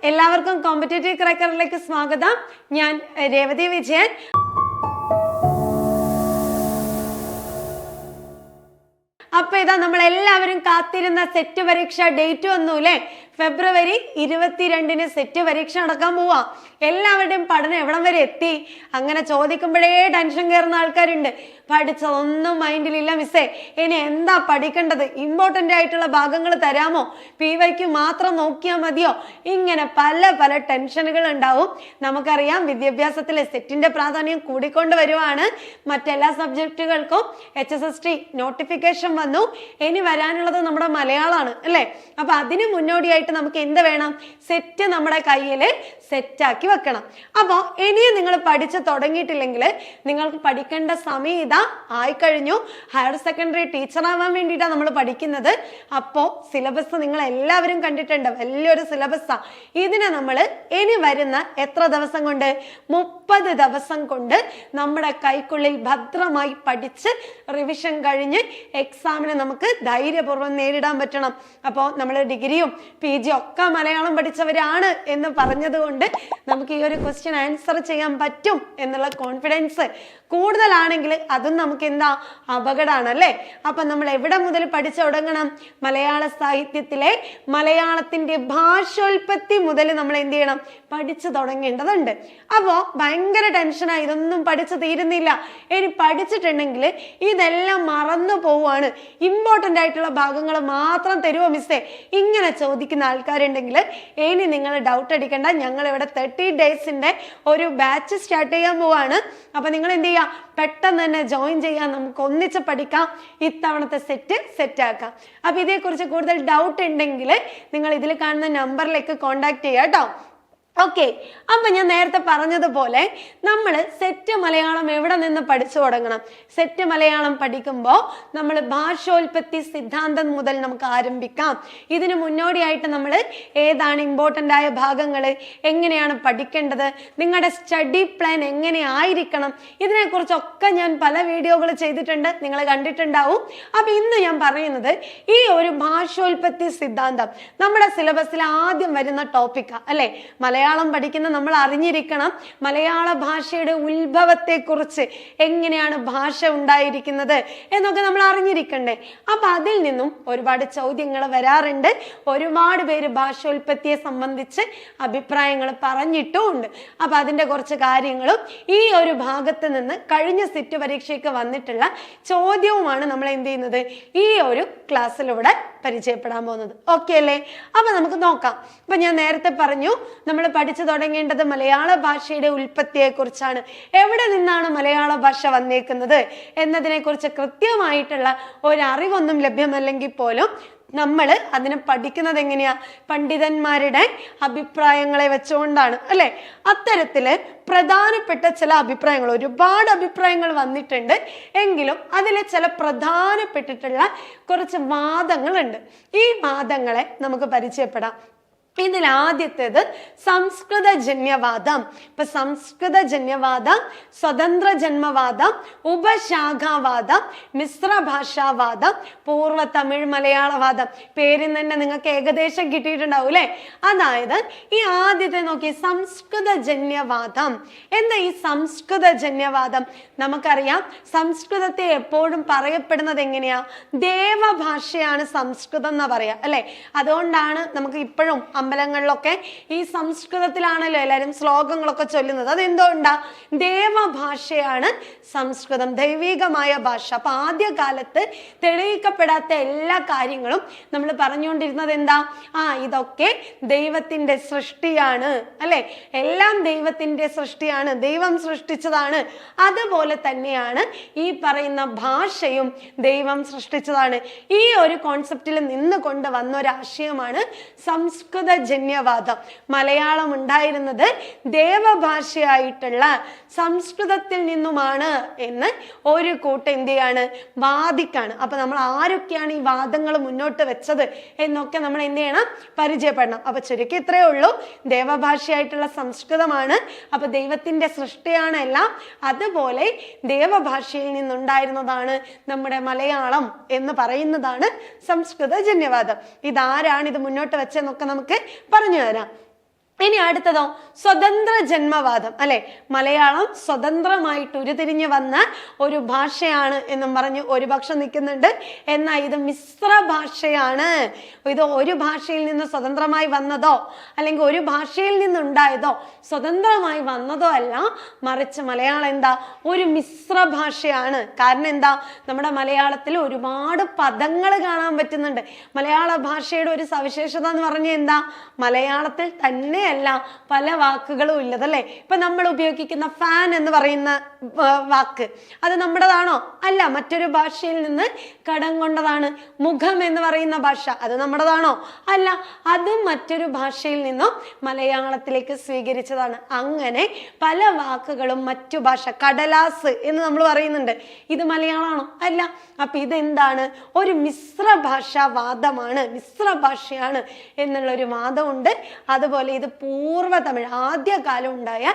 എല്ലാവർക്കും കോമ്പറ്റേറ്റീവ് ക്രാക്കറിലേക്ക് സ്വാഗതം. ഞാൻ രേവതി വിജയൻ. അപ്പൊ ഇതാ നമ്മൾ എല്ലാവരും കാത്തിരുന്ന സെറ്റ് പരീക്ഷ ഡേറ്റ് വന്നു അല്ലേ? ഫെബ്രുവരി 22 സെറ്റ് പരീക്ഷ നടക്കാൻ പോവാ. എല്ലാവരുടെയും പഠനം എവിടം വരെ എത്തി? അങ്ങനെ ചോദിക്കുമ്പോഴേ ടെൻഷൻ കയറുന്ന ആൾക്കാരുണ്ട്. പഠിച്ചതൊന്നും മൈൻഡിലില്ല മിസ്സേ, ഇനി എന്താ പഠിക്കേണ്ടത്, ഇമ്പോർട്ടന്റ് ആയിട്ടുള്ള ഭാഗങ്ങൾ തരാമോ, PYQ മാത്രം നോക്കിയാൽ മതിയോ, ഇങ്ങനെ പല പല ടെൻഷനുകൾ ഉണ്ടാവും. നമുക്കറിയാം വിദ്യാഭ്യാസത്തിലെ സെറ്റിന്റെ പ്രാധാന്യം കൂടിക്കൊണ്ട് വരുവാണ്. മറ്റെല്ലാ സബ്ജക്റ്റുകൾക്കും HSST നോട്ടിഫിക്കേഷൻ വന്നു. ഇനി വരാനുള്ളത് നമ്മുടെ മലയാളമാണ് അല്ലെ? അപ്പൊ അതിന് മുന്നോടിയായിട്ട് നമുക്ക് എന്ത് വേണം? സെറ്റ് നമ്മുടെ കയ്യിൽ സെറ്റാക്കി വെക്കണം. അപ്പോൾ ഇനിയും നിങ്ങൾ പഠിച്ചു തുടങ്ങിയിട്ടില്ലെങ്കിൽ നിങ്ങൾക്ക് പഠിക്കേണ്ട സമയം ഇതാ ആയിക്കഴിഞ്ഞു. ഹയർ സെക്കൻഡറി ടീച്ചർ ആവാൻ വേണ്ടിയിട്ടാണ് നമ്മൾ പഠിക്കുന്നത്. അപ്പോൾ സിലബസ് നിങ്ങൾ എല്ലാവരും കണ്ടിട്ടുണ്ട്, വലിയൊരു സിലബസാ. ഇതിനെ നമ്മൾ ഇനി വരുന്ന എത്ര ദിവസം കൊണ്ട്? 30 ദിവസം കൊണ്ട് നമ്മുടെ കൈക്കുള്ളിൽ ഭദ്രമായി പഠിച്ച് റിവിഷൻ കഴിഞ്ഞ് എക്സാമിന് നമുക്ക് ധൈര്യപൂർവ്വം നേരിടാൻ പറ്റണം. അപ്പോൾ നമ്മൾ ഡിഗ്രിയും PG ഒക്കെ മലയാളം പഠിച്ചവരാണ് എന്ന് പറഞ്ഞത് കൊണ്ട് നമുക്ക് ഈ ഒരു ക്വസ്റ്റ്യൻ ആൻസർ ചെയ്യാൻ പറ്റും എന്നുള്ള കോൺഫിഡൻസ് കൂടുതലാണെങ്കിൽ അതും നമുക്ക് എന്താ അപകടമാണ് അല്ലേ? അപ്പൊ നമ്മൾ എവിടെ മുതൽ പഠിച്ചു തുടങ്ങണം? മലയാള സാഹിത്യത്തിലെ മലയാളത്തിന്റെ ഭാഷോൽപത്തി മുതൽ നമ്മൾ എന്ത് ചെയ്യണം? പഠിച്ചു തുടങ്ങേണ്ടതുണ്ട്. അപ്പോ ഭയങ്കര ടെൻഷനായി, ഇതൊന്നും പഠിച്ചു തീരുന്നില്ല. ഇനി പഠിച്ചിട്ടുണ്ടെങ്കിൽ ഇതെല്ലാം മറന്നു പോവാണ്, ഇമ്പോർട്ടന്റ് ആയിട്ടുള്ള ഭാഗങ്ങൾ മാത്രം തരുമോ മിസ്സേ, ഇങ്ങനെ ചോദിക്കുന്ന ആൾക്കാരുണ്ടെങ്കിൽ ഇനി നിങ്ങൾ ഡൗട്ട് അടിക്കണ്ട. ഞങ്ങൾ ഇവിടെ 30 ഡേയ്സിന്റെ ഒരു ബാച്ച് സ്റ്റാർട്ട് ചെയ്യാൻ പോവാണ്. അപ്പൊ നിങ്ങൾ എന്ത് ചെയ്യുക? പെട്ടെന്ന് തന്നെ ജോയിൻ ചെയ്യാൻ, നമുക്ക് ഒന്നിച്ച് പഠിക്കാം, ഇത്തവണത്തെ സെറ്റ് ആക്കാം. അപ്പൊ ഇതേക്കുറിച്ച് കൂടുതൽ ഡൗട്ട് ഉണ്ടെങ്കിൽ നിങ്ങൾ ഇതിൽ കാണുന്ന നമ്പറിലേക്ക് കോണ്ടാക്ട് ചെയ്യാം കേട്ടോ. ഓക്കെ, അപ്പൊ ഞാൻ നേരത്തെ പറഞ്ഞതുപോലെ നമ്മൾ സെറ്റ് മലയാളം എവിടെ നിന്ന് പഠിച്ചു തുടങ്ങണം? സെറ്റ് മലയാളം പഠിക്കുമ്പോൾ നമ്മൾ ഭാഷോൽപത്തി സിദ്ധാന്തം മുതൽ നമുക്ക് ആരംഭിക്കാം. ഇതിന് മുന്നോടിയായിട്ട് നമ്മൾ ഏതാണ് ഇമ്പോർട്ടൻ്റ് ആയ ഭാഗങ്ങൾ, എങ്ങനെയാണ് പഠിക്കേണ്ടത്, നിങ്ങളുടെ സ്റ്റഡി പ്ലാൻ എങ്ങനെ ആയിരിക്കണം, ഇതിനെക്കുറിച്ചൊക്കെ ഞാൻ പല വീഡിയോകൾ ചെയ്തിട്ടുണ്ട്, നിങ്ങൾ കണ്ടിട്ടുണ്ടാവും. അപ്പൊ ഇന്ന് ഞാൻ പറയുന്നത് ഈ ഒരു ഭാഷോൽപത്തി സിദ്ധാന്തം നമ്മുടെ സിലബസിൽ ആദ്യം വരുന്ന ടോപ്പിക്കാ അല്ലെ? മലയാളം പഠിക്കുന്ന നമ്മൾ അറിഞ്ഞിരിക്കണം മലയാള ഭാഷയുടെ ഉത്ഭവത്തെ കുറിച്ച്, എങ്ങനെയാണ് ഭാഷ ഉണ്ടായിരിക്കുന്നത് എന്നൊക്കെ നമ്മൾ അറിഞ്ഞിരിക്കണ്ടേ? അപ്പൊ അതിൽ നിന്നും ഒരുപാട് ചോദ്യങ്ങൾ വരാറുണ്ട്. ഒരുപാട് പേര് ഭാഷോൽപത്തിയെ സംബന്ധിച്ച് അഭിപ്രായങ്ങൾ പറഞ്ഞിട്ടുമുണ്ട്. അപ്പൊ അതിന്റെ കുറച്ച് കാര്യങ്ങളും ഈ ഒരു ഭാഗത്ത് നിന്ന് കഴിഞ്ഞ സെറ്റ് പരീക്ഷയ്ക്ക് വന്നിട്ടുള്ള ചോദ്യവുമാണ് നമ്മൾ എന്ത് ചെയ്യുന്നത് ഈ ഒരു ക്ലാസ്സിലൂടെ പരിചയപ്പെടാൻ പോകുന്നത്. ഓക്കെ അല്ലേ? അപ്പൊ നമുക്ക് നോക്കാം. അപ്പൊ ഞാൻ നേരത്തെ പറഞ്ഞു നമ്മൾ പഠിച്ചു തുടങ്ങേണ്ടത് മലയാള ഭാഷയുടെ ഉൽപ്പത്തിയെ കുറിച്ചാണ്. എവിടെ നിന്നാണ് മലയാള ഭാഷ വന്നേക്കുന്നത് എന്നതിനെ കുറിച്ച് കൃത്യമായിട്ടുള്ള ഒരറിവൊന്നും ലഭ്യമല്ലെങ്കിൽ പോലും നമ്മൾ അതിനെ പഠിക്കുന്നത് എങ്ങനെയാ? പണ്ഡിതന്മാരുടെ അഭിപ്രായങ്ങളെ വെച്ചുകൊണ്ടാണ് അല്ലെ? അത്തരത്തില് പ്രധാനപ്പെട്ട ചില അഭിപ്രായങ്ങൾ, ഒരുപാട് അഭിപ്രായങ്ങൾ വന്നിട്ടുണ്ട് എങ്കിലും അതിലെ ചില പ്രധാനപ്പെട്ടിട്ടുള്ള കുറച്ച് വാദങ്ങളുണ്ട്. ഈ വാദങ്ങളെ നമുക്ക് പരിചയപ്പെടാം. ഇതിൽ ആദ്യത്തേത് സംസ്കൃത ജന്യവാദം. ഇപ്പൊ സംസ്കൃത ജന്യവാദം, സ്വതന്ത്ര ജന്മവാദം, ഉപശാഖാവാദം, മിശ്ര ഭാഷാവാദം, പൂർവ്വ തമിഴ് മലയാളവാദം. പേരിൽ തന്നെ നിങ്ങൾക്ക് ഏകദേശം കിട്ടിയിട്ടുണ്ടാവും അല്ലെ? അതായത് ഈ ആദ്യത്തെ നോക്കി, സംസ്കൃത ജന്യവാദം. എന്താ ഈ സംസ്കൃത ജന്യവാദം? നമുക്കറിയാം സംസ്കൃതത്തെ എപ്പോഴും പറയപ്പെടുന്നത് എങ്ങനെയാ? ദേവഭാഷയാണ് സംസ്കൃതം എന്നാ പറയാ അല്ലെ? അതുകൊണ്ടാണ് നമുക്ക് ഇപ്പോഴും അമ്പലങ്ങളിലൊക്കെ ഈ സംസ്കൃതത്തിലാണല്ലോ എല്ലാവരും ശ്ലോകങ്ങളൊക്കെ ചൊല്ലുന്നത്. അതെന്തുകൊണ്ടാ? ദേവഭാഷയാണ് സംസ്കൃതം, ദൈവികമായ ഭാഷ. അപ്പൊ ആദ്യകാലത്ത് തെളിയിക്കപ്പെടാത്ത എല്ലാ കാര്യങ്ങളും നമ്മൾ പറഞ്ഞുകൊണ്ടിരുന്നത് എന്താ? ഇതൊക്കെ ദൈവത്തിന്റെ സൃഷ്ടിയാണ് അല്ലെ? എല്ലാം ദൈവത്തിന്റെ സൃഷ്ടിയാണ്, ദൈവം സൃഷ്ടിച്ചതാണ്. അതുപോലെ തന്നെയാണ് ഈ പറയുന്ന ഭാഷയും ദൈവം സൃഷ്ടിച്ചതാണ്. ഈ ഒരു കോൺസെപ്റ്റിൽ നിന്ന് കൊണ്ട് വന്ന ഒരു ആശയമാണ് സംസ്കൃത ജന്യവാദം. മലയാളം ഉണ്ടായിരുന്നത് ദേവഭാഷയായിട്ടുള്ള സംസ്കൃതത്തിൽ നിന്നുമാണ് എന്ന് ഒരു കൂട്ടം എന്ത് ചെയ്യാണ്? വാദിക്കാണ്. അപ്പൊ നമ്മൾ ആരൊക്കെയാണ് ഈ വാദങ്ങൾ മുന്നോട്ട് വെച്ചത് എന്നൊക്കെ നമ്മൾ എന്ത് ചെയ്യണം? പരിചയപ്പെടണം. അപ്പൊ ചുരുക്കി ഇത്രയേ ഉള്ളൂ, ദേവഭാഷയായിട്ടുള്ള സംസ്കൃതമാണ്, അപ്പൊ ദൈവത്തിന്റെ സൃഷ്ടിയാണ് എല്ലാം. അതുപോലെ ദേവഭാഷയിൽ നിന്നുണ്ടായിരുന്നതാണ് നമ്മുടെ മലയാളം എന്ന് പറയുന്നതാണ് സംസ്കൃത ജന്യവാദം. ഇതാരാണ് ഇത് മുന്നോട്ട് വെച്ചെന്നൊക്കെ നമുക്ക് പറഞ്ഞു തരാം. ഇനി അടുത്തതോ സ്വതന്ത്ര ജന്മവാദം അല്ലെ. മലയാളം സ്വതന്ത്രമായിട്ട് ഉരുതിരിഞ്ഞു വന്ന ഒരു ഭാഷയാണ് എന്നും പറഞ്ഞ് ഒരു പക്ഷം നിൽക്കുന്നുണ്ട്. എന്നാൽ ഇത് മിശ്ര ഭാഷയാണ്. ഇത് ഒരു ഭാഷയിൽ നിന്ന് സ്വതന്ത്രമായി വന്നതോ അല്ലെങ്കിൽ ഒരു ഭാഷയിൽ നിന്നുണ്ടായതോ സ്വതന്ത്രമായി വന്നതോ അല്ല, മറിച്ച് മലയാളം എന്താ ഒരു മിശ്ര ഭാഷയാണ്. കാരണം എന്താ, നമ്മുടെ മലയാളത്തിൽ ഒരുപാട് പദങ്ങൾ കാണാൻ പറ്റുന്നുണ്ട്. മലയാള ഭാഷയുടെ ഒരു സവിശേഷത എന്ന് പറഞ്ഞാൽ എന്താ, മലയാളത്തിൽ തന്നെയല്ല പല വാക്കുകളും ഉള്ളത് അല്ലെ. ഇപ്പൊ നമ്മൾ ഉപയോഗിക്കുന്ന ഫാൻ എന്ന് പറയുന്ന വാക്ക് അത് നമ്മുടേതാണോ? അല്ല, മറ്റൊരു ഭാഷയിൽ നിന്ന് കടം കൊണ്ടതാണ്. മുഖം എന്ന് പറയുന്ന ഭാഷ അത് നമ്മുടേതാണോ? അല്ല, അത് മറ്റൊരു ഭാഷയിൽ നിന്നും മലയാളത്തിലേക്ക് സ്വീകരിച്ചതാണ്. അങ്ങനെ പല വാക്കുകളും മറ്റു ഭാഷ, കടലാസ് എന്ന് നമ്മൾ പറയുന്നുണ്ട്, ഇത് മലയാളമാണോ? അല്ല. അപ്പൊ ഇതെന്താണ്, ഒരു മിശ്ര ഭാഷാവാദമാണ്, മിശ്ര ഭാഷയാണ് എന്നുള്ളൊരു വാദമുണ്ട്. അതുപോലെ ഇത് പൂർവ്വ തമിഴ്, ആദ്യകാലം ഉണ്ടായ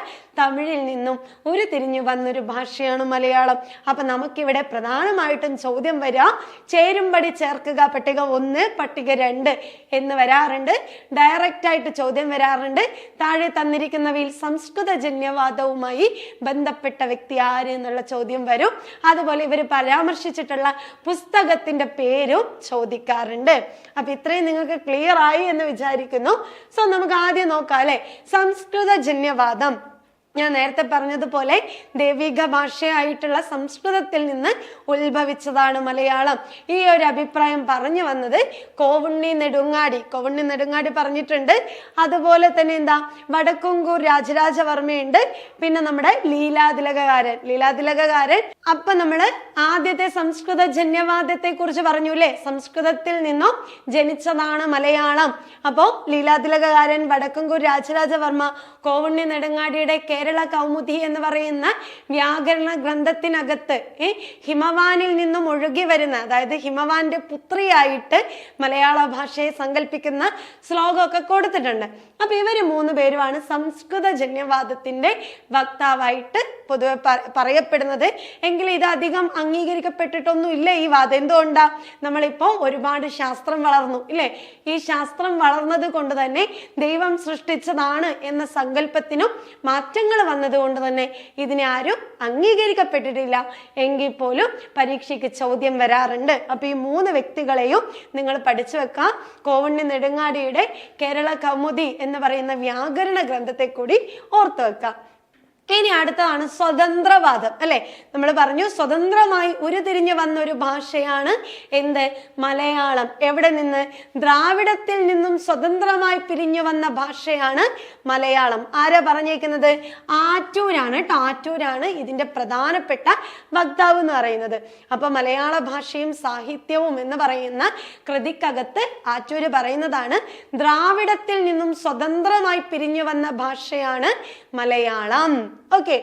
തമിഴിൽ നിന്നും ഉരുത്തിരിഞ്ഞു വന്നൊരു ഭാഷയാണ് മലയാളം. അപ്പൊ നമുക്കിവിടെ പ്രധാനമായിട്ടും ചോദ്യം വരിക ചേരുംപടി ചേർക്കുക പട്ടിക 1 പട്ടിക 2 എന്ന് വരാറുണ്ട്. ഡയറക്റ്റ് ആയിട്ട് ചോദ്യം വരാറുണ്ട്. താഴെ തന്നിരിക്കുന്നവയിൽ സംസ്കൃത ജന്യവാദവുമായി ബന്ധപ്പെട്ട വ്യക്തി ആര് എന്നുള്ള ചോദ്യം വരും. അതുപോലെ ഇവർ പരാമർശിച്ചിട്ടുള്ള പുസ്തകത്തിന്റെ പേരും ചോദിക്കാറുണ്ട്. അപ്പൊ ഇത്രയും നിങ്ങൾക്ക് ക്ലിയർ ആയി എന്ന് വിചാരിക്കുന്നു. സോ നമുക്ക് ആദ്യം നോക്കാം അല്ലെ. സംസ്കൃത ജന്യവാദം, ഞാൻ നേരത്തെ പറഞ്ഞതുപോലെ ദൈവിക ഭാഷയായിട്ടുള്ള സംസ്കൃതത്തിൽ നിന്ന് ഉത്ഭവിച്ചതാണ് മലയാളം. ഈ ഒരു അഭിപ്രായം പറഞ്ഞു വന്നത് കോവുണ്ണി നെടുങ്ങാടി പറഞ്ഞിട്ടുണ്ട്. അതുപോലെ തന്നെ എന്താ, വടക്കുംകൂർ രാജരാജവർമ്മയുണ്ട്. പിന്നെ നമ്മുടെ ലീലാതിലകകാരൻ. അപ്പൊ നമ്മള് ആദ്യത്തെ സംസ്കൃത ജന്യവാദത്തെ കുറിച്ച് പറഞ്ഞു അല്ലെ. സംസ്കൃതത്തിൽ നിന്നും ജനിച്ചതാണ് മലയാളം. അപ്പോ ലീലാതിലകകാരൻ, വടക്കുംകൂർ രാജരാജവർമ്മ, കോവുണ്ണി നെടുങ്ങാടിയുടെ കേരള കൗമുദി എന്ന് പറയുന്ന വ്യാകരണ ഗ്രന്ഥത്തിനകത്ത് ഹിമവാനിൽ നിന്നും ഒഴുകി വരുന്ന, അതായത് ഹിമവാന്റെ പുത്രിയായിട്ട് മലയാള ഭാഷയെ സങ്കല്പിക്കുന്ന ശ്ലോകമൊക്കെ കൊടുത്തിട്ടുണ്ട്. അപ്പൊ ഇവര് 3 പേരുമാണ് സംസ്കൃത ജന്യവാദത്തിന്റെ വക്താവായിട്ട് പൊതുവെ പറയപ്പെടുന്നത്. എങ്കിലും ഇത് അധികം അംഗീകരിക്കപ്പെട്ടിട്ടൊന്നും ഇല്ല ഈ വാദം. എന്തുകൊണ്ടാ, നമ്മളിപ്പോ ഒരുപാട് ശാസ്ത്രം വളർന്നു ഇല്ലേ. ഈ ശാസ്ത്രം വളർന്നത് കൊണ്ട് തന്നെ ദൈവം സൃഷ്ടിച്ചതാണ് എന്ന സങ്കല്പത്തിനും മാറ്റങ്ങൾ വന്നതുകൊണ്ട് തന്നെ ഇതിനെ ആരും അംഗീകരിക്കപ്പെട്ടിട്ടില്ല. എങ്കിൽ പോലും പരീക്ഷയ്ക്ക് ചോദ്യം വരാറുണ്ട്. അപ്പൊ ഈ 3 വ്യക്തികളെയും നിങ്ങൾ പഠിച്ചു വെക്കാം. കോവുണ്ണി നെടുങ്ങാടിയുടെ കേരള കൗമുദി എന്ന് പറയുന്ന വ്യാകരണ ഗ്രന്ഥത്തെ കൂടി ഓർത്തു വെക്കാം. ഇനി അടുത്തതാണ് സ്വതന്ത്രവാദം അല്ലെ. നമ്മൾ പറഞ്ഞു സ്വതന്ത്രമായി ഉരുതിരിഞ്ഞു വന്ന ഒരു ഭാഷയാണ് എന്ത്, മലയാളം. എവിടെ നിന്ന്? ദ്രാവിഡത്തിൽ നിന്നും സ്വതന്ത്രമായി പിരിഞ്ഞു വന്ന ഭാഷയാണ് മലയാളം. ആരാ പറഞ്ഞേക്കുന്നത്? ആറ്റൂരാണ് കേട്ടോ. ആറ്റൂരാണ് ഇതിന്റെ പ്രധാനപ്പെട്ട വക്താവ് എന്ന് പറയുന്നത്. അപ്പൊ മലയാള ഭാഷയും സാഹിത്യവും എന്ന് പറയുന്ന കൃതിക്കകത്ത് ആറ്റൂര് പറയുന്നതാണ് ദ്രാവിഡത്തിൽ നിന്നും സ്വതന്ത്രമായി പിരിഞ്ഞു വന്ന ഭാഷയാണ് മലയാളം. ഓക്കെ,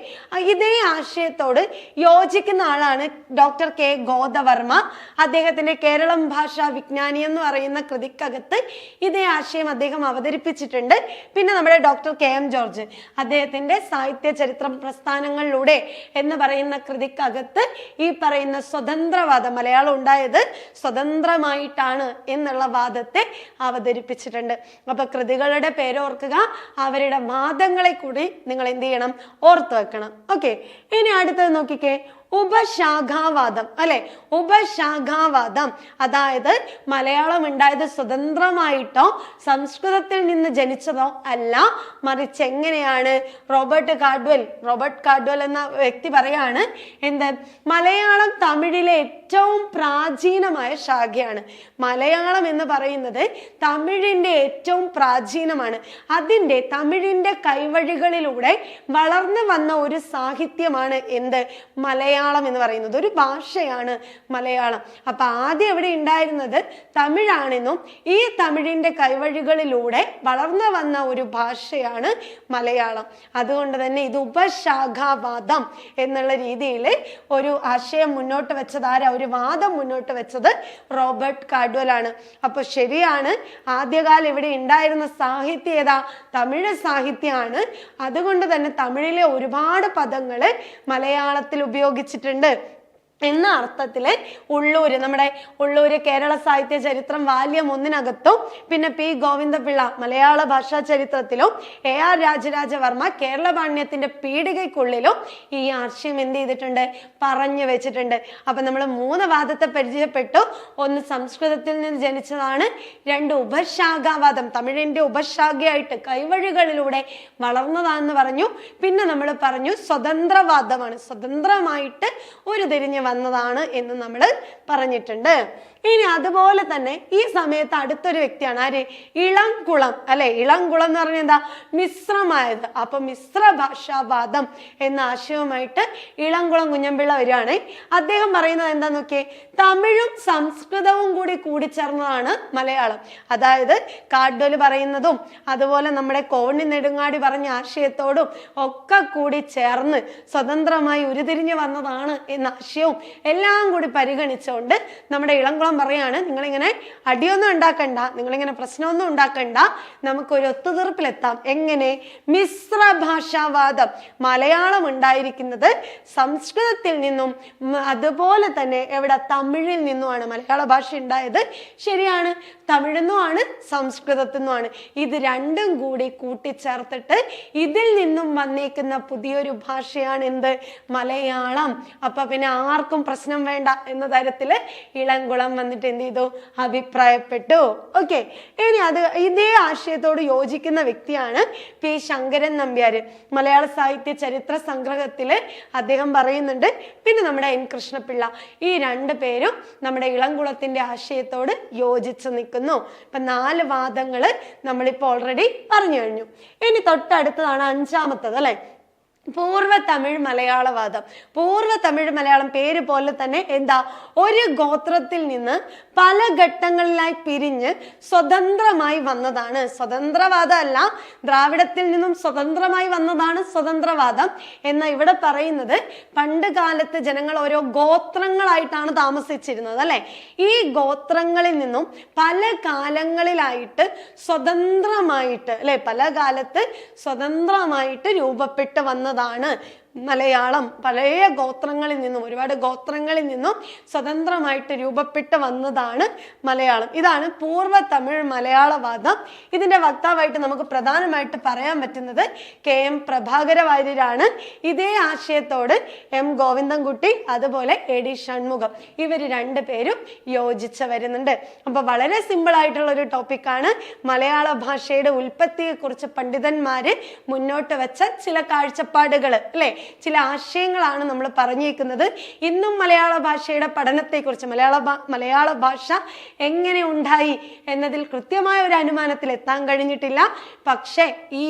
ഇതേ ആശയത്തോട് യോജിക്കുന്ന ആളാണ് ഡോക്ടർ കെ ഗോദവർമ്മ. അദ്ദേഹത്തിന്റെ കേരളം ഭാഷാ വിജ്ഞാനി എന്ന് പറയുന്ന കൃതിക്കകത്ത് ഇതേ ആശയം അദ്ദേഹം അവതരിപ്പിച്ചിട്ടുണ്ട്. പിന്നെ നമ്മുടെ ഡോക്ടർ കെ എം ജോർജ്, അദ്ദേഹത്തിന്റെ സാഹിത്യ ചരിത്രം പ്രസ്ഥാനങ്ങളിലൂടെ എന്ന് പറയുന്ന കൃതിക്കകത്ത് ഈ പറയുന്ന സ്വതന്ത്രവാദം, മലയാളം ഉണ്ടായത് സ്വതന്ത്രമായിട്ടാണ് എന്നുള്ള വാദത്തെ അവതരിപ്പിച്ചിട്ടുണ്ട്. അപ്പൊ കൃതികളുടെ പേരോർക്കുക, അവരുടെ വാദങ്ങളെ കൂടി നിങ്ങൾ എന്ത് ചെയ്യണം, ഓർത്തു വെക്കണം. ഓക്കെ, ഇനി അടുത്തത് നോക്കിക്കേ, ഉപശാഖാവാദം അല്ലെ. ഉപശാഖാവാദം അതായത് മലയാളം ഉണ്ടായത് സ്വതന്ത്രമായിട്ടോ സംസ്കൃതത്തിൽ നിന്ന് ജനിച്ചതോ അല്ല, മറിച്ച് എങ്ങനെയാണ്? റോബർട്ട് കാർഡ്വെൽ എന്ന വ്യക്തി പറയാണ് എന്ത്, മലയാളം തമിഴിലെ ഏറ്റവും പ്രാചീനമായ ശാഖയാണ്. മലയാളം എന്ന് പറയുന്നത് തമിഴിന്റെ ഏറ്റവും പ്രാചീനമാണ്. തമിഴിന്റെ കൈവഴികളിലൂടെ വളർന്നു വന്ന ഒരു സാഹിത്യമാണ് എന്ത്, മലയാളം എന്ന് പറയുന്നത്. ഒരു ഭാഷയാണ് മലയാളം. അപ്പൊ ആദ്യം എവിടെ ഉണ്ടായിരുന്നത് തമിഴാണെന്നും ഈ തമിഴിന്റെ കൈവഴികളിലൂടെ വളർന്നു വന്ന ഒരു ഭാഷയാണ് മലയാളം. അതുകൊണ്ട് തന്നെ ഇത് ഉപശാഖാവാദം എന്നുള്ള രീതിയിൽ ഒരു ആശയം മുന്നോട്ട് വെച്ചത് ആരാ, ഒരു വാദം മുന്നോട്ട് വെച്ചത് റോബർട്ട് കാർഡ്വെൽ ആണ്. അപ്പൊ ശരിയാണ്, ആദ്യകാലം ഇവിടെ ഉണ്ടായിരുന്ന സാഹിത്യം ഏതാ, തമിഴ് സാഹിത്യമാണ്. അതുകൊണ്ട് തന്നെ തമിഴിലെ ഒരുപാട് പദങ്ങള് മലയാളത്തിൽ ഉപയോഗിച്ചിട്ടുണ്ട്. എന്ന അർത്ഥത്തില് ഉള്ളൂര്, നമ്മുടെ ഉള്ളൂര് കേരള സാഹിത്യ ചരിത്രം വാല്യം 1 പിന്നെ പി ഗോവിന്ദപിള്ള മലയാള ഭാഷാ ചരിത്രത്തിലും AR രാജരാജവർമ്മ കേരള പാണ്ഡ്യത്തിന്റെ പീഠികയ്ക്കുള്ളിലും ഈ ആശയം എന്ത് ചെയ്തിട്ടുണ്ട്, പറഞ്ഞു വെച്ചിട്ടുണ്ട്. അപ്പൊ നമ്മൾ 3 വാദത്തെ പരിചയപ്പെട്ടു. ഒന്ന് സംസ്കൃതത്തിൽ നിന്ന് ജനിച്ചതാണ്, 2 ഉപശാഖാവാദം തമിഴിന്റെ ഉപശാഖയായിട്ട് കൈവഴികളിലൂടെ വളർന്നതാണെന്ന് പറഞ്ഞു. പിന്നെ നമ്മൾ പറഞ്ഞു സ്വതന്ത്രവാദമാണ്, സ്വതന്ത്രമായിട്ട് ഉരുതിരിഞ്ഞ് വന്നതാണ് എന്ന് നമ്മൾ പറഞ്ഞിട്ടുണ്ട്. ഇനി അതുപോലെ തന്നെ ഈ സമയത്ത് അടുത്തൊരു വ്യക്തിയാണ് ആര്, ഇളംകുളം അല്ലെ. ഇളംകുളം എന്ന് പറഞ്ഞാൽ എന്താ, മിശ്രമായത്. അപ്പൊ മിശ്ര ഭാഷാവാദം എന്ന ആശയവുമായിട്ട് ഇളംകുളം കുഞ്ഞമ്പിള്ള വരികയാണ്. അദ്ദേഹം പറയുന്നത് എന്താ നോക്കിയേ, തമിഴും സംസ്കൃതവും കൂടി കൂടിച്ചേർന്നതാണ് മലയാളം. അതായത് കാഡ്വല് പറയുന്നതും അതുപോലെ നമ്മുടെ കോണി നെടുങ്ങാടി പറഞ്ഞ ആശയത്തോടും ഒക്കെ കൂടി ചേർന്ന് സ്വതന്ത്രമായി ഉരുതിരിഞ്ഞു വന്നതാണ് എന്ന ആശയവും എല്ലാം കൂടി പരിഗണിച്ചുകൊണ്ട് നമ്മുടെ ഇളംകുളം പറയാണ്, നിങ്ങളിങ്ങനെ അടിയൊന്നും ഉണ്ടാക്കണ്ട, നിങ്ങളിങ്ങനെ പ്രശ്നമൊന്നും ഉണ്ടാക്കണ്ട, നമുക്കൊരു ഒത്തുതീർപ്പിലെത്താം. എങ്ങനെ? മിശ്ര ഭാഷാവാദം, മലയാളം ഉണ്ടായിരിക്കുന്നത് സംസ്കൃതത്തിൽ നിന്നും അതുപോലെ തന്നെ എവിടെ, തമിഴിൽ നിന്നുമാണ് മലയാള ഭാഷ ഉണ്ടായത്. ശരിയാണ്, തമിഴിൽ നിന്നുമാണ് സംസ്കൃതത്തിൽ നിന്നുമാണ്. ഇത് രണ്ടും കൂടി കൂട്ടിച്ചേർത്തിട്ട് ഇതിൽ നിന്നും വന്നേക്കുന്ന പുതിയൊരു ഭാഷയാണ് എന്ത്, മലയാളം. അപ്പൊ പിന്നെ ആർക്കും പ്രശ്നം വേണ്ട എന്ന തരത്തില് ഇളംകുളം വന്നിട്ട് എന്ത് ചെയ്തു, അഭിപ്രായപ്പെട്ടു. ഓക്കെ, ഇനി ഇതേ ആശയത്തോട് യോജിക്കുന്ന വ്യക്തിയാണ് പി ശങ്കരൻ നമ്പ്യാര്. മലയാള സാഹിത്യ ചരിത്ര സംഗ്രഹത്തില് അദ്ദേഹം പറയുന്നുണ്ട്. പിന്നെ നമ്മുടെ N കൃഷ്ണപിള്ള. ഈ 2 പേരും നമ്മുടെ ഇളംകുളത്തിന്റെ ആശയത്തോട് യോജിച്ച് നിൽക്കുന്നു. ഇപ്പൊ 4 വാദങ്ങള് നമ്മളിപ്പോ ഓൾറെഡി പറഞ്ഞു കഴിഞ്ഞു. ഇനി തൊട്ടടുത്തതാണ് 5ാമത്തത് അല്ലെ, പൂർവ്വ തമിഴ് മലയാളവാദം. പൂർവ്വ തമിഴ് മലയാളം പേര് പോലെ തന്നെ എന്താ, ഒരു ഗോത്രത്തിൽ നിന്ന് പല ഘട്ടങ്ങളിലായി പിരിഞ്ഞ് സ്വതന്ത്രമായി വന്നതാണ്. സ്വതന്ത്രവാദം അല്ല, ദ്രാവിഡത്തിൽ നിന്നും സ്വതന്ത്രമായി വന്നതാണ് സ്വതന്ത്രവാദം. എന്നാൽ ഇവിടെ പറയുന്നത് പണ്ട് കാലത്ത് ജനങ്ങൾ ഓരോ ഗോത്രങ്ങളായിട്ടാണ് താമസിച്ചിരുന്നത് അല്ലെ. ഈ ഗോത്രങ്ങളിൽ നിന്നും പല കാലങ്ങളിലായിട്ട് സ്വതന്ത്രമായിട്ട് അല്ലെ, പല കാലത്ത് സ്വതന്ത്രമായിട്ട് രൂപപ്പെട്ട് വന്നതാണ് മലയാളം. പഴയ ഗോത്രങ്ങളിൽ നിന്നും, ഒരുപാട് ഗോത്രങ്ങളിൽ നിന്നും സ്വതന്ത്രമായിട്ട് രൂപപ്പെട്ട് വന്നതാണ് മലയാളം. ഇതാണ് പൂർവ്വ തമിഴ് മലയാളവാദം. ഇതിന്റെ വക്താവായിട്ട് നമുക്ക് പ്രധാനമായിട്ട് പറയാൻ പറ്റുന്നത് KM പ്രഭാകര വാര്യരാണ്. ഇതേ ആശയത്തോട് M ഗോവിന്ദൻകുട്ടി അതുപോലെ AD ഷൺമുഖം, ഇവർ 2 പേരും യോജിച്ച് വരുന്നുണ്ട്. അപ്പൊ വളരെ സിമ്പിൾ ആയിട്ടുള്ള ഒരു ടോപ്പിക്കാണ്. മലയാള ഭാഷയുടെ ഉൽപ്പത്തിയെ കുറിച്ച് പണ്ഡിതന്മാര് മുന്നോട്ട് വെച്ച ചില കാഴ്ചപ്പാടുകൾ അല്ലെ, ചില ആശയങ്ങളാണ് നമ്മൾ പറഞ്ഞേക്കുന്നത്. ഇന്നും മലയാള ഭാഷയുടെ പഠനത്തെക്കുറിച്ച്, മലയാള ഭാഷ എങ്ങനെ ഉണ്ടായി എന്നതിൽ കൃത്യമായ ഒരു അനുമാനത്തിൽ എത്താൻ കഴിഞ്ഞിട്ടില്ല. പക്ഷെ ഈ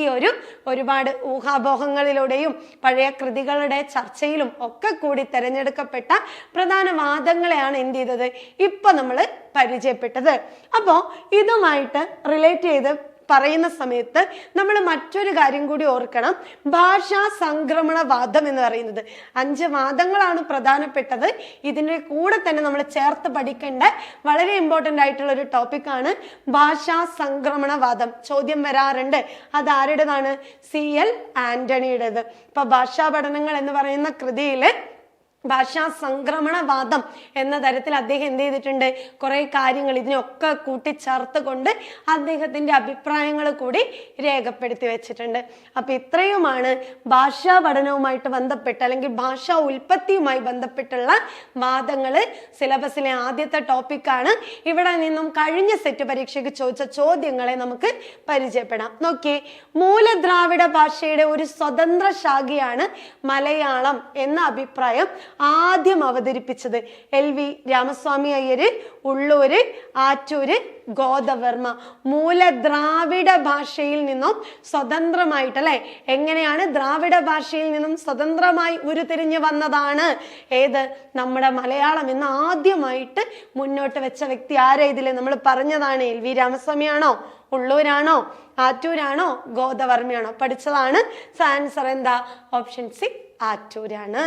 ഒരുപാട് ഊഹാപോഹങ്ങളിലൂടെയും പഴയ കൃതികളുടെ ചർച്ചയിലും ഒക്കെ കൂടി തിരഞ്ഞെടുക്കപ്പെട്ട പ്രധാന വാദങ്ങളെയാണ് എന്ത് ചെയ്തത്, ഇപ്പൊ നമ്മൾ പരിചയപ്പെട്ടത്. അപ്പോ ഇതുമായിട്ട് റിലേറ്റ് ചെയ്ത് പറയുന്ന സമയത്ത് നമ്മൾ മറ്റൊരു കാര്യം കൂടി ഓർക്കണം. ഭാഷാ സംക്രമണവാദം എന്ന് പറയുന്നത് 5 വാദങ്ങളാണ് പ്രധാനപ്പെട്ടത്. ഇതിൻ്റെ കൂടെ തന്നെ നമ്മൾ ചേർത്ത് പഠിക്കേണ്ട വളരെ ഇമ്പോർട്ടൻ്റ് ആയിട്ടുള്ള ഒരു ടോപ്പിക്കാണ് ഭാഷാ സംക്രമണവാദം. ചോദ്യം വരാറുണ്ട്. അത് ആരുടേതാണ്? CL ആന്റണിയുടേത്. ഇപ്പൊ ഭാഷാ പഠനങ്ങൾ എന്ന് പറയുന്ന കൃതിയില് ഭാഷാ സംക്രമണവാദം എന്ന തരത്തിൽ അദ്ദേഹം എന്ത് ചെയ്തിട്ടുണ്ട്, കുറെ കാര്യങ്ങൾ ഇതിനൊക്കെ കൂട്ടിച്ചേർത്ത് കൊണ്ട് അദ്ദേഹത്തിന്റെ അഭിപ്രായങ്ങൾ കൂടി രേഖപ്പെടുത്തി വെച്ചിട്ടുണ്ട്. അപ്പൊ ഇത്രയുമാണ് ഭാഷാ പഠനവുമായിട്ട് ബന്ധപ്പെട്ട് അല്ലെങ്കിൽ ഭാഷാ ഉൽപ്പത്തിയുമായി ബന്ധപ്പെട്ടുള്ള വാദങ്ങള്. സിലബസിലെ ആദ്യത്തെ ടോപ്പിക്കാണ്. ഇവിടെ നിന്നും കഴിഞ്ഞ സെറ്റ് പരീക്ഷയ്ക്ക് ചോദിച്ച ചോദ്യങ്ങളെ നമുക്ക് പരിചയപ്പെടാം. നോക്കിയേ, മൂലദ്രാവിഡ ഭാഷയുടെ ഒരു സ്വതന്ത്ര ശാഖയാണ് മലയാളം എന്ന അഭിപ്രായം ആദ്യം അവതരിപ്പിച്ചത് LV രാമസ്വാമി അയ്യര്, ഉള്ളൂര്, ആറ്റൂര്, ഗോദവർമ്മ. മൂലദ്രാവിഡ ഭാഷയിൽ നിന്നും സ്വതന്ത്രമായിട്ട് അല്ലെ, എങ്ങനെയാണ് ദ്രാവിഡ ഭാഷയിൽ നിന്നും സ്വതന്ത്രമായി ഉരുത്തിരിഞ്ഞു വന്നതാണ് ഏത്, നമ്മുടെ മലയാളം എന്ന് ആദ്യമായിട്ട് മുന്നോട്ട് വെച്ച വ്യക്തി ആരാ? ഇതില് നമ്മൾ പറഞ്ഞതാണ്. LV രാമസ്വാമിയാണോ, ഉള്ളൂരാണോ, ആറ്റൂരാണോ, ഗോദവർമ്മയാണോ? പഠിച്ചതാണ്. ആൻസർ എന്താ? Option C ആറ്റൂരാണ്.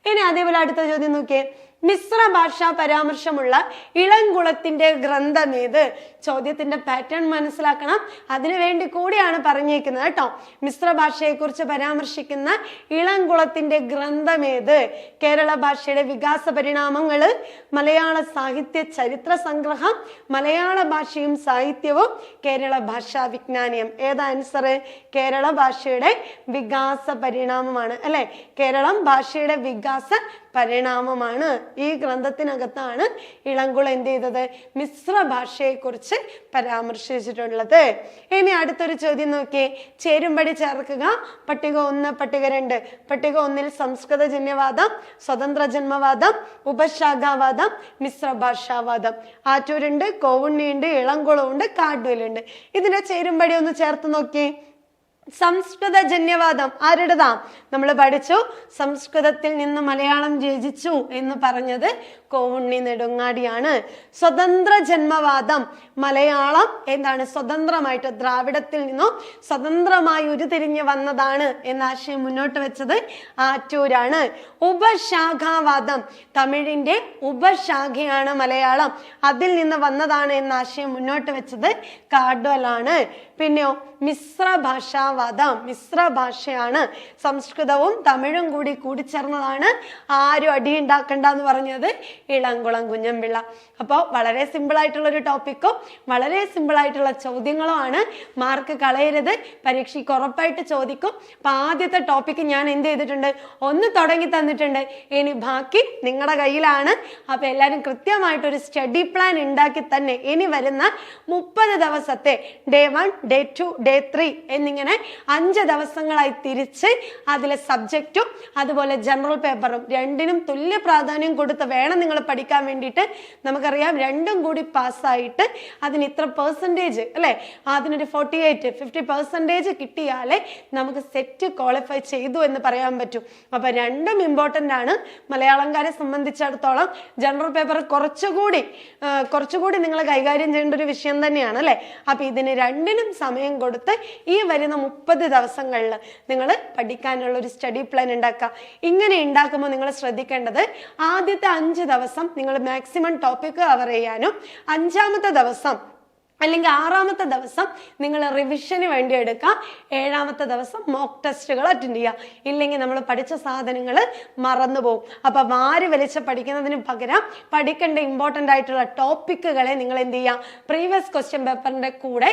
ഇനി അതേപോലെ അടുത്ത ചോദ്യം നോക്കിയേ, മിശ്ര ഭാഷാ പരാമർശമുള്ള ഇളംകുളത്തിന്റെ ഗ്രന്ഥം ഏത്? ചോദ്യത്തിന്റെ പാറ്റേൺ മനസ്സിലാക്കണം, അതിനുവേണ്ടി കൂടിയാണ് പറഞ്ഞേക്കുന്നത് കേട്ടോ. മിശ്ര ഭാഷയെ കുറിച്ച് പരാമർശിക്കുന്ന ഇളംകുളത്തിന്റെ ഗ്രന്ഥം ഏത്? കേരള ഭാഷയുടെ വികാസ പരിണാമങ്ങള്, മലയാള സാഹിത്യ ചരിത്ര സംഗ്രഹം, മലയാള ഭാഷയും സാഹിത്യവും, കേരള ഭാഷാ വിജ്ഞാനീയം. ഏതാ ആൻസർ? കേരള ഭാഷയുടെ വികാസ പരിണാമമാണ് അല്ലെ. കേരളം ഭാഷയുടെ വികാസ പരിണാമമാണ്. ഈ ഗ്രന്ഥത്തിനകത്താണ് ഇളംകുളം എന്ത് ചെയ്തത്? മിശ്ര ഭാഷയെ കുറിച്ച് പരാമർശിച്ചിട്ടുള്ളത്. ഇനി അടുത്തൊരു ചോദ്യം നോക്കിയേ. ചേരുംപടി ചേർക്കുക. പട്ടിക 1, പട്ടിക 2. പട്ടിക 1 സംസ്കൃത ജന്യവാദം, സ്വതന്ത്ര ജന്മവാദം, ഉപശാഖാവാദം, മിശ്ര ഭാഷാവാദം. ആറ്റൂരുണ്ട്, കോവുണ്ണിയുണ്ട്, ഇളംകുളമുണ്ട്, കാഡ്വലുണ്ട്. ഇതിന്റെ ചേരുംപടി ഒന്ന് ചേർത്ത് നോക്കിയേ. സംസ്കൃത ജന്യവാദം ആരുടേതാ? നമ്മൾ പഠിച്ചു, സംസ്കൃതത്തിൽ നിന്ന് മലയാളം രചിച്ചു എന്ന് പറഞ്ഞത് കോവുണ്ണി നെടുങ്ങാടിയാണ്. സ്വതന്ത്ര ജന്മവാദം, മലയാളം എന്താണ്? സ്വതന്ത്രമായിട്ട് ദ്രാവിഡത്തിൽ നിന്നും സ്വതന്ത്രമായി ഉരുതിരിഞ്ഞ് വന്നതാണ് എന്ന ആശയം മുന്നോട്ട് വെച്ചത് ആറ്റൂരാണ്. ഉപശാഖാവാദം, തമിഴിന്റെ ഉപശാഖയാണ് മലയാളം, അതിൽ നിന്ന് വന്നതാണ് എന്ന ആശയം മുന്നോട്ട് വെച്ചത് കാഡ്വലാണ്. പിന്നെയോ മിശ്ര ഭാഷാവാദം, മിശ്ര ഭാഷയാണ്, സംസ്കൃതവും തമിഴും കൂടി കൂടിച്ചേർന്നതാണ്. ആരും അടിയുണ്ടാക്കണ്ട എന്ന് പറഞ്ഞത് ഇളംകുളം കുഞ്ഞൻപിള്ള. അപ്പോൾ വളരെ സിമ്പിൾ ആയിട്ടുള്ള ഒരു ടോപ്പിക്കും വളരെ സിമ്പിൾ ആയിട്ടുള്ള ചോദ്യങ്ങളുമാണ്. മാർക്ക് കളയരുത്, പരീക്ഷയ്ക്ക് ഉറപ്പായിട്ട് ചോദിക്കും. അപ്പൊ ആദ്യത്തെ ടോപ്പിക്ക് ഞാൻ എന്ത് ചെയ്തിട്ടുണ്ട്? ഒന്ന് തുടങ്ങി തന്നിട്ടുണ്ട്, ഇനി ബാക്കി നിങ്ങളുടെ കയ്യിലാണ്. അപ്പൊ എല്ലാവരും കൃത്യമായിട്ടൊരു സ്റ്റഡി പ്ലാൻ ഉണ്ടാക്കി തന്നെ ഇനി വരുന്ന 30 ദിവസത്തെ ഡേ 1, ഡേ 2, ഡേ 3 എന്നിങ്ങനെ 5 ദിവസങ്ങളായി തിരിച്ച് അതിലെ സബ്ജക്റ്റും അതുപോലെ ജനറൽ പേപ്പറും രണ്ടിനും തുല്യ പ്രാധാന്യം കൊടുത്ത് വേണം നിങ്ങൾ പഠിക്കാൻ വേണ്ടിയിട്ട്. നമുക്കറിയാം, രണ്ടും കൂടി പാസ്സായിട്ട് അതിന് ഇത്ര പെർസെൻറ്റേജ് അല്ലെ, അതിനൊരു 48-50% കിട്ടിയാലേ നമുക്ക് സെറ്റ് ക്വാളിഫൈ ചെയ്തു എന്ന് പറയാൻ പറ്റും. അപ്പൊ രണ്ടും ഇമ്പോർട്ടൻ്റ് ആണ്. മലയാളംകാരെ സംബന്ധിച്ചിടത്തോളം ജനറൽ പേപ്പർ കുറച്ചുകൂടി നിങ്ങൾ കൈകാര്യം ചെയ്യേണ്ട ഒരു വിഷയം തന്നെയാണ് അല്ലെ. അപ്പൊ ഇതിന് രണ്ടിനും സമയം കൊടുത്ത് ഈ വരുന്ന 30 ദിവസങ്ങളിൽ നിങ്ങൾ പഠിക്കാനുള്ള ഒരു സ്റ്റഡി പ്ലാൻ ഉണ്ടാക്കുക. ഇങ്ങനെ ഉണ്ടാക്കുമ്പോൾ നിങ്ങൾ ശ്രദ്ധിക്കേണ്ടത്, ആദ്യത്തെ 5 ദിവസം നിങ്ങൾ മാക്സിമം ടോപ്പിക് കവർ ചെയ്യാനും 5ാമത്തെ ദിവസം അല്ലെങ്കിൽ 6ാമത്തെ ദിവസം നിങ്ങൾ റിവിഷന് വേണ്ടി എടുക്കുക. 7ാമത്തെ ദിവസം മോക്ക് ടെസ്റ്റുകൾ അറ്റൻഡ് ചെയ്യുക. ഇല്ലെങ്കിൽ നമ്മൾ പഠിച്ച സാധനങ്ങൾ മറന്നുപോകും. അപ്പൊ വാരി വലിച്ച് പഠിക്കുന്നതിന് പകരം പഠിക്കേണ്ട ഇമ്പോർട്ടൻ്റ് ആയിട്ടുള്ള ടോപ്പിക്കുകളെ നിങ്ങൾ എന്ത് ചെയ്യുക? പ്രീവിയസ് ക്വസ്റ്റ്യൻ പേപ്പറിന്റെ കൂടെ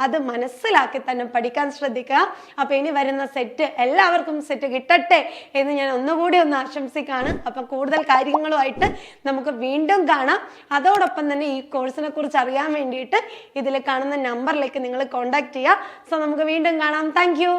അത് മനസ്സിലാക്കി തന്നെ പഠിക്കാൻ ശ്രദ്ധിക്കുക. അപ്പൊ ഇനി വരുന്ന സെറ്റ് എല്ലാവർക്കും സെറ്റ് കിട്ടട്ടെ എന്ന് ഞാൻ ഒന്നുകൂടി ആശംസിക്കുകയാണ്. അപ്പൊ കൂടുതൽ കാര്യങ്ങളുമായിട്ട് നമുക്ക് വീണ്ടും കാണാം. അതോടൊപ്പം തന്നെ ഈ കോഴ്സിനെ കുറിച്ച് അറിയാൻ വേണ്ടിയിട്ട് ഇതിൽ കാണുന്ന നമ്പറിലേക്ക് നിങ്ങൾ കോൺടാക്ട് ചെയ്യുക. സോ നമുക്ക് വീണ്ടും കാണാം. Thank you.